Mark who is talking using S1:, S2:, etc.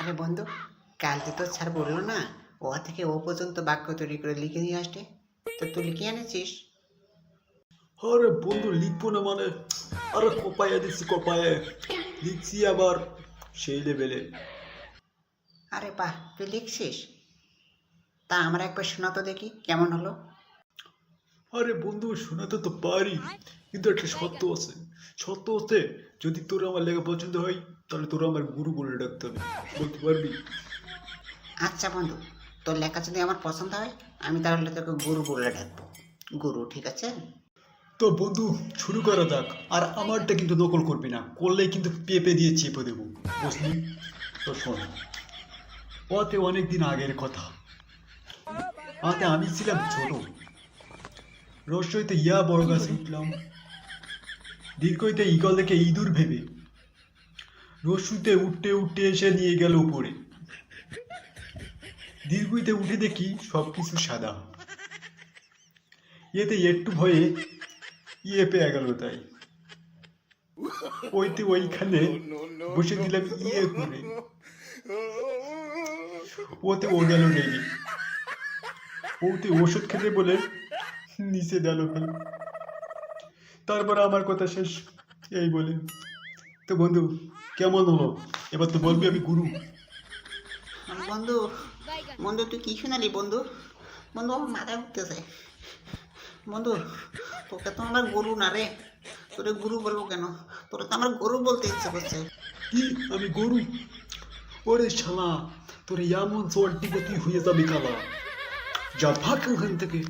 S1: আরে বন্ধু, কালকে তো স্যার বললো না ও থেকে ও পর্যন্ত বাক্য তৈরি করে লিখে নিয়ে আসতে। তো তুই লিখে এনেছিস?
S2: আরে বন্ধু লিখবো না মানে, আরে কপায়ে দিচ্ছি, কপায়ে লিখছি আবার সেই লেভেলে।
S1: আরে বাহ, তুই লিখছিস? তা আমরা একবার শোনা তো দেখি কেমন হলো।
S2: আরে বন্ধু শোনাতে তো পারি, কিন্তু একটা শর্ত আছে। শর্ত হচ্ছে, যদি তোর আমার লেখা পছন্দ হয় তাহলে তোরা আমার গুরু বলে ডাকতে হবে। বলতে পারবি?
S1: আচ্ছা বন্ধু, তোর লেখা যদি আমার পছন্দ হয় আমি তাহলে তোকে গুরু বলে ডাকবো। গুরু, ঠিক আছে?
S2: তো বন্ধু শুরু করা যাক। আর আমারটা কিন্তু নকল করবি না, করলে কিন্তু পেঁপে দিয়ে চেপে দেবো, বুঝলি? তো শোন, ওতে অনেক দিন আগের কথা। আমি ছিলাম ছোট, রস্যইতে ইয়া বড় গাছে উঠলাম, দীর্ঘইতে ঈগল দেখে ইঁদুর ভেবে, রস্যুতে উঠতে উঠতে এসে নিয়ে গেল উপরে, দীর্ঘইতে উঠে দেখি সবকিছু সাদা, এতে একটু ভয়ে পেয়ে গেল তাই, ওইখানে বসে দিলাম করে, ওতে ও গেল রেগে, ওতে ওষুধ খেতে বলে নিচে গেল ফেলে। তারপর আমার কথা শেষ এই বলে। তো বন্ধু কেমন হলো? এবার তো বলবি আমি গুরু।
S1: বন্ধু, বন্ধু তুই কি শোনালি বন্ধু? বন্ধু আমার মাথা উঠতেছে। বন্ধু, তোকে তো আমার গরু না রে, তোরে গুরু বলবো কেন? তোরে তো আমার গরু বলতে ইচ্ছে করছে।
S2: কি আমি গরু? ওরে শালা, তোর এমন চলটি গতি হয়ে যাবে কালা, যা ভাগ ওখান থেকে।